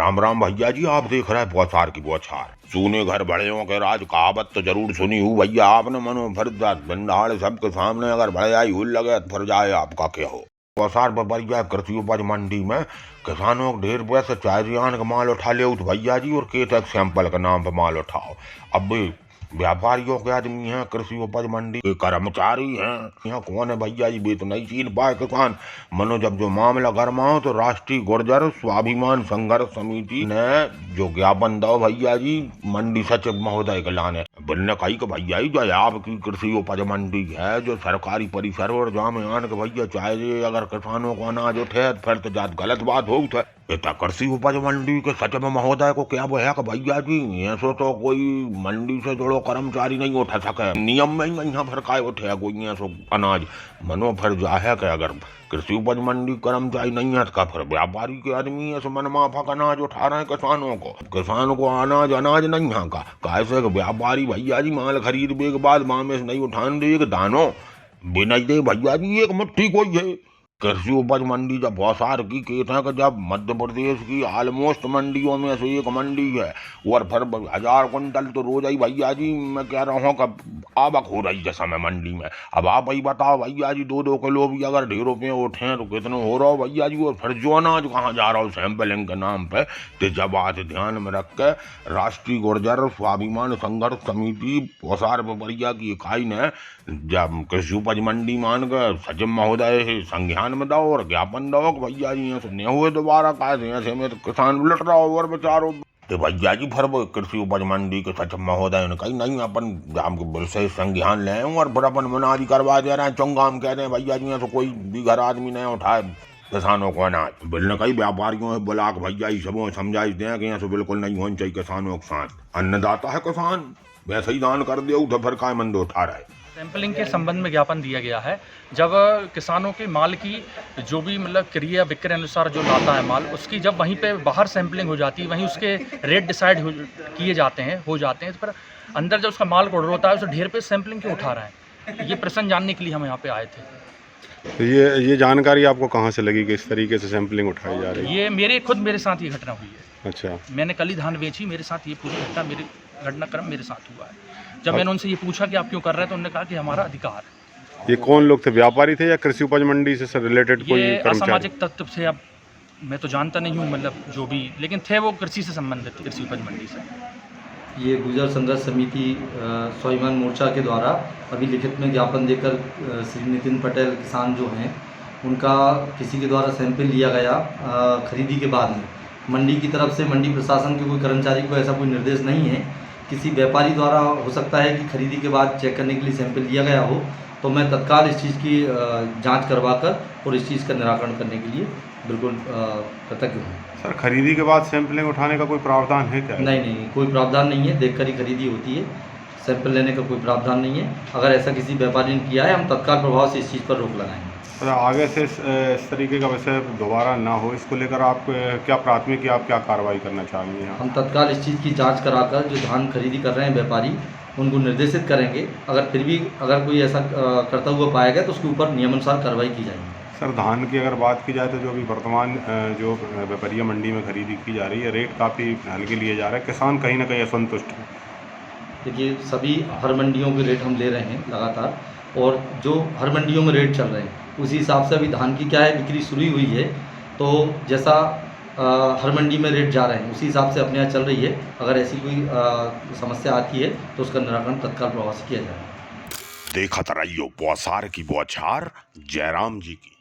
राम राम भैया जी, आप देख रहे हैं बौछार की बौछार। सूने घर बड़ेयों के राज, कहावत तो जरूर सुनी हूँ भैया आपने। मनो फरदात बंदाड़ सबके सामने अगर भड़ाई हुल लगे तो फिर जाए आपका क्या हो। बौछार पर बढ़िया कृषि उपज मंडी में किसानों को ढेर पैसे चाय का माल उठा ले भैया जी, और केतक सैंपल के नाम पे माल उठाओ। अब भी व्यापारियों के आदमी हैं, कृषि उपज मंडी के कर्मचारी हैं। यहाँ कौन है भैया जी, वे तो नहीं चीन पाए किसान। मनो जब जो मामला गरमाओ तो राष्ट्रीय गुर्जर स्वाभिमान संघर्ष समिति ने जो ज्ञापन दो भैया जी मंडी सचिव महोदय के लाने बोलने कही कि भैया जी जो आपकी कृषि उपज मंडी है जो सरकारी परिसर और जहाँ में आन के भैया चाहे अगर किसानों को अनाज उठे फिर तो जात गलत बात हो। कृषि उपज मंडी के सचिव महोदय को क्या वो है कि भैया जी ऐसो तो कोई मंडी से जुड़ो कर्मचारी नहीं उठा सके, नियम में ही यहाँ फिर काय उठे कोई ऐसो अनाज। मनो फिर जाहे के अगर कृषि उपज मंडी कर्मचारी नहीं है तो फिर व्यापारी के आदमी ऐसे मनमाफक अनाज उठा रहे हैं किसानों को। किसान को अनाज नहीं है का कैसे व्यापारी भैया जी माल खरीदने के बाद मामे से नहीं उठाने दे दानो बिना दे भैया जी एक मुट्ठी कोई है। कृषि उपज मंडी जब बौछार की कहते हैं कि जब मध्य प्रदेश की ऑलमोस्ट मंडियों में से एक मंडी है और फिर 1000 कुंटल तो रोज ही भैया जी मैं कह रहा हूँ कि आवक हो रही है समय मंडी में। अब आप ही बताओ भैया जी 2-2 किलो भी अगर ढेर रुपये उठे हैं तो कितने हो रहा हो भैया जी। और फिर जो अनाज कहाँ जा रहा हो सैंपलिंग के नाम पे। तो जब बात ध्यान में रख के राष्ट्रीय गुर्जर स्वाभिमान संघर्ष समिति बौछार पिपरिया की इकाई ने जब कृषि उपज मंडी मान के सचिव महोदय संज्ञान में दो और ज्ञापन दो कि भैया जी यहाँ सुने हुए दोबारा कैसे में तो किसान उलट रहा हो और बेचारो। तो भैया जी फिर वो कृषि उपज मंडी के सचिव महोदय ने कही नहीं अपन हम से संज्ञान लें और फिर अपन मुनादी करवा दे रहे हैं। चौंगा हम कह रहे हैं भैया जी यहाँ से कोई भी घर आदमी नहीं उठाए किसानों को अनाज। बोलने कई व्यापारियों ने बोला कि भैया जी सबों समझाइश दें कि यहाँ से बिल्कुल नहीं होनी चाहिए किसानों के साथ। अन्नदाता है किसान, वैसे ही दान कर दे तो फिर काय मंद उठा रहे। सैंपलिंग के संबंध में ज्ञापन दिया गया है। जब किसानों के माल की जो भी मतलब क्रिया विक्रय अनुसार जो लाता है माल उसकी जब वहीं पे बाहर सैंपलिंग हो जाती है वहीं उसके रेट डिसाइड किए जाते हैं तो फिर अंदर जब उसका माल ऑर्डर होता है उसे ढेर पे सैंपलिंग क्यों उठा रहे हैं, ये प्रश्न जानने के लिए हम यहाँ पे आए थे। तो ये जानकारी आपको कहाँ से लगी कि इस तरीके से सैंपलिंग उठाई जा रही है? ये मेरे साथ ये घटना हुई है। अच्छा, मैंने कल ही धान बेची, मेरे साथ ये पूरी घटनाक्रम मेरे साथ हुआ है। जब मैंने उनसे ये पूछा कि आप क्यों कर रहे हैं तो उन्होंने कहा कि हमारा अधिकार है। ये कौन लोग थे, व्यापारी थे या कृषि उपज मंडी से रिलेटेड कोई कर्मचारी? असामाजिक तत्व से, अब मैं तो जानता नहीं हूँ मतलब जो भी, लेकिन थे वो कृषि से संबंधित, कृषि उपज मंडी से। ये गुर्जर संघर्ष समिति स्वाभिमान मोर्चा के द्वारा अभी लिखित में ज्ञापन देकर श्री नितिन पटेल किसान जो हैं उनका किसी के द्वारा सैंपल लिया गया खरीदी के बाद में। मंडी की तरफ से मंडी प्रशासन के कोई कर्मचारी को ऐसा कोई निर्देश नहीं है। किसी व्यापारी द्वारा हो सकता है कि खरीदी के बाद चेक करने के लिए सैंपल लिया गया हो, तो मैं तत्काल इस चीज़ की जांच करवाकर और इस चीज़ का निराकरण करने के लिए बिल्कुल कृतज्ञ हूँ। सर, खरीदी के बाद सैंपलिंग उठाने का कोई प्रावधान है क्या? नहीं, कोई प्रावधान नहीं है। देखकर ही खरीदी होती है, सैंपल लेने का कोई प्रावधान नहीं है। अगर ऐसा किसी व्यापारी ने किया है हम तत्काल प्रभाव से इस चीज़ पर रोक लगाएंगे। तो आगे से इस तरीके का वैसे दोबारा ना हो, इसको लेकर आप क्या प्राथमिकी, आप क्या कार्रवाई करना चाहेंगे? हम तत्काल इस चीज़ की जांच कराकर जो धान खरीदी कर रहे हैं व्यापारी उनको निर्देशित करेंगे। अगर फिर भी अगर कोई ऐसा करता हुआ पाया गया तो उसके ऊपर नियमानुसार कार्रवाई की जाएगी। सर, धान की अगर बात की जाए तो जो अभी वर्तमान जो व्यापारिया मंडी में खरीदी की जा रही है रेट काफ़ी हल्के लिए जा रहे हैं, किसान कहीं ना कहीं असंतुष्ट है। देखिए, सभी हर मंडियों के रेट हम ले रहे हैं लगातार, और जो हर मंडियों में रेट चल रहे हैं उसी हिसाब से अभी धान की क्या है बिक्री शुरू हुई है, तो जैसा हर मंडी में रेट जा रहे हैं उसी हिसाब से अपने यहाँ चल रही है। अगर ऐसी कोई समस्या आती है तो उसका निराकरण तत्काल प्रभाव से किया जाएगा। देखत रहियो बौछार की बौछार जयराम जी की।